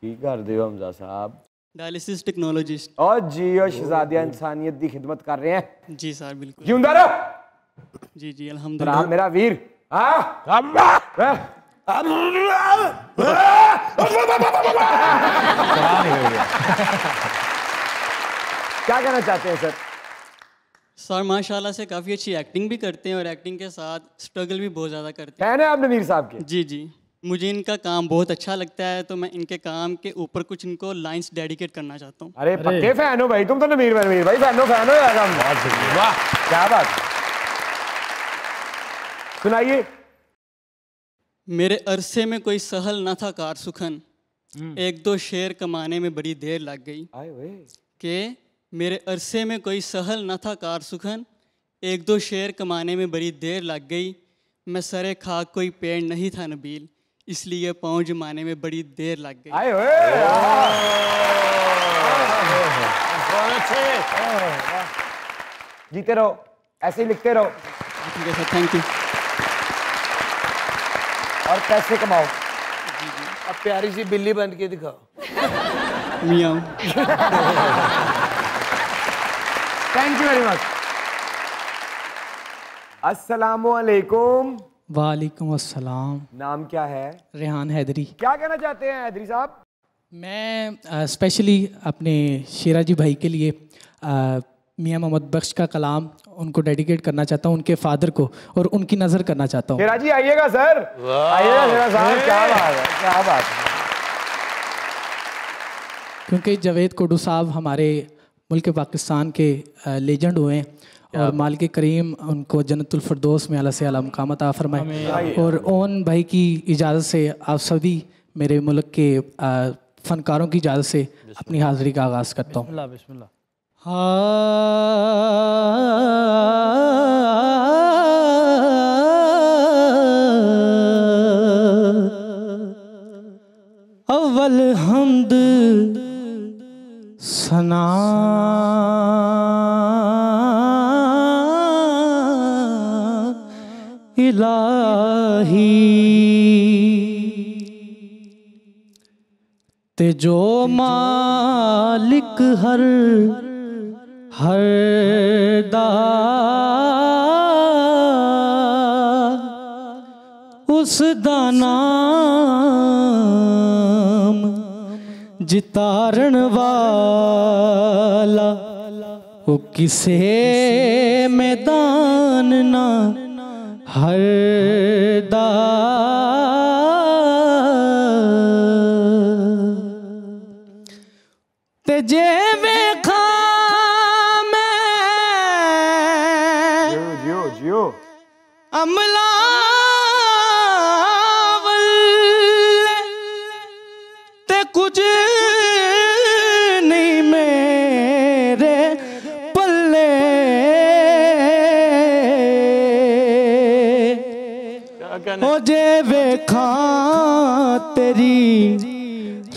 की कर दे हमजा साहब? Dialysis technologist. और जियो शहजादिया इंसानियत की खिदमत कर रहे हैं। जी सर बिल्कुल। जिंदा रहो। जी जी अल्हम्दुलिल्लाह। आप मेरा वीर। क्या कहना चाहते हैं सर? सर माशाल्लाह से काफ़ी अच्छी एक्टिंग भी करते हैं और एक्टिंग के साथ स्ट्रगल भी बहुत ज़्यादा करते हैं। फैन है आप नवीर साहब के? जी जी, मुझे इनका काम बहुत अच्छा लगता है, तो मैं इनके काम के ऊपर कुछ इनको लाइंस डेडिकेट करना चाहता हूँ। अरे पक्के फैन हो भाई तुम तो नवीर भाई, फैन हो यार हम। वाह क्या बात। सुनाइए। मेरे अरसे में कोई सहल न था कार सुखन, एक दो शेर कमाने में बड़ी देर लग गई। के मेरे अरसे में कोई सहल न था कार सुखन, एक दो शेर कमाने में बड़ी देर लग गई। मैं सरे खाक कोई पेड़ नहीं था नबील, इसलिए पाँव जमाने में बड़ी देर लग गई। जीते रहो, ऐसे ही लिखते रहो। ठीक है सर, थैंक यू। और पैसे कमाओ। अब प्यारी सी बिल्ली बन के दिखाओ। मियाँ। Thank you very much. अस्सलाम वालेकुम। वालेकुम अस्सलाम। नाम क्या है? रेहान हैदरी। क्या कहना चाहते हैं हैदरी साहब? मैं स्पेशली अपने शेरा जी भाई के लिए मियाँ मोहम्मद बख्श का कलाम उनको डेडिकेट करना चाहता हूँ, उनके फादर को, और उनकी नज़र करना चाहता हूँ। शेरा जी आइएगा सर, आइएगा शेरा साहब। क्या बात है, क्या बात है। क्योंकि जावेद कोडू साहब हमारे मुल्क पाकिस्तान के लेजेंड हुए हैं, और मालिक करीम उनको जन्नतुल फिरदौस में आला से आला मकाम अता फरमाए। और ओन भाई की इजाज़त से आप सभी मेरे मुल्क के फ़नकारों की इजाज़त से अपनी हाज़िरी का आगाज़ करता हूँ। बिस्मिल्लाह। अव्वल हम्द सना इलाही ते जो मालिक हर दा उस दा नाम जितारण वाला वो किसे मैदान ना हर दा ते जे वेखा अमला कहना ओ जे वेखा तेरी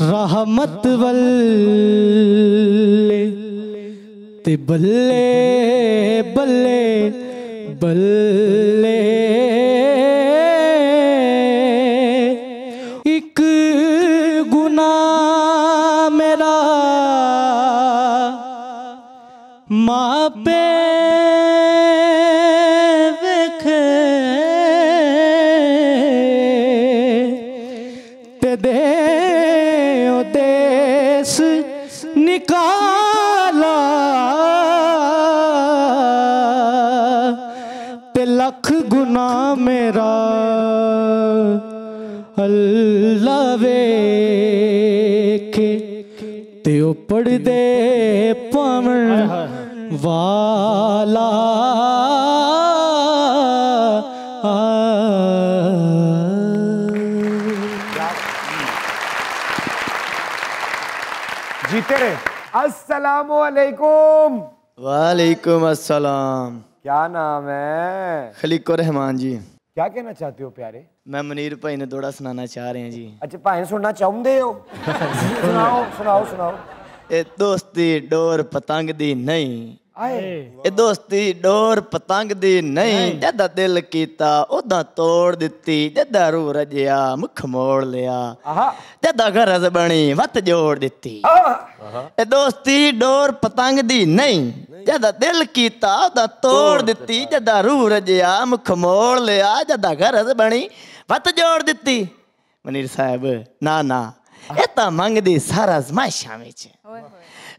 रहमत वल्ले ते बल्ले बल्ले बल्ले एक गुनाह मेरा माँ पे वेखे ते दे ओ देश निकाला ते लख गुना मेरा अल्लाह वेखे ते ओ पढ़ दे पावन वाला जीते रहे। अस्सलामु अलैकुम। वालेकुम अस्सलाम। क्या नाम है? खलीकुर रहमान जी। क्या कहना चाहते हो प्यारे? मैं मुनीर भाई ने थोड़ा सुनाना चाह रहे हैं जी। अच्छा भाई सुनना चाहते हो? सुनाओ सुनाओ सुनाओ। ए दोस्ती डोर पतंग दी नहीं, ए दोस्ती डोर पतंग दी नहीं, जदा दिल कीता ओदा तोड़ दिती, जदा रू रजिया मुख मोड़ लिया, जदा गरज बनी वत जोड़ दिती। ए दोस्ती डोर पतंग दी नहीं, जदा दिल कीता ओदा तोड़ दिती, जदा रू रजिया मुख मोड़ लिया, जदा गरज बनी वत जोड़ दिती। मुनीर साहब ना ना ਇਹ ਤਾਂ ਮੰਗਦੀ ਸਾਰਾ ਅਜ਼ਮਾਇਸ਼ਾਂ ਵਿੱਚ,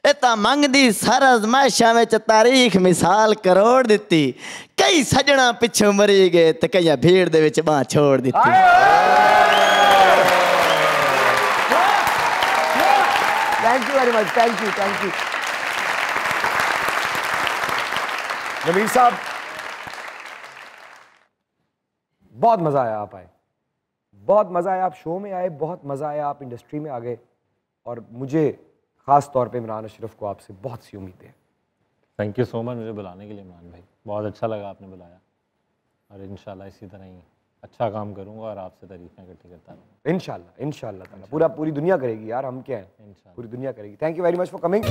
ਇਹ ਤਾਂ ਮੰਗਦੀ ਸਾਰਾ ਅਜ਼ਮਾਇਸ਼ਾਂ ਵਿੱਚ, ਤਾਰੀਖ ਮਿਸਾਲ ਕਰੋੜ ਦਿੱਤੀ, ਕਈ ਸੱਜਣਾ ਪਿੱਛੋਂ ਮਰੀ ਗਏ ਤੇ ਕਈਆਂ ਭੀੜ ਦੇ ਵਿੱਚ ਬਾਹ ਛੋੜ ਦਿੱਤੀ। Thank you very much, thank you thank you. Nabeel साहब बहुत मजा आया, आप आए, बहुत मज़ा आया, आप शो में आए, बहुत मज़ा आया, आप इंडस्ट्री में आ गए, और मुझे ख़ास तौर पे इमरान अशरफ को आपसे बहुत सी उम्मीदें हैं। थैंक यू सो मच मुझे बुलाने के लिए इमरान भाई, बहुत अच्छा लगा आपने बुलाया, और इंशाल्लाह इसी तरह ही अच्छा काम करूँगा और आपसे तारीफ़ें इकट्ठी करता रहूँगा। इंशाल्लाह ताला पूरी दुनिया करेगी यार, हम क्या हैं, पूरी दुनिया करेगी। Thank you very much for coming.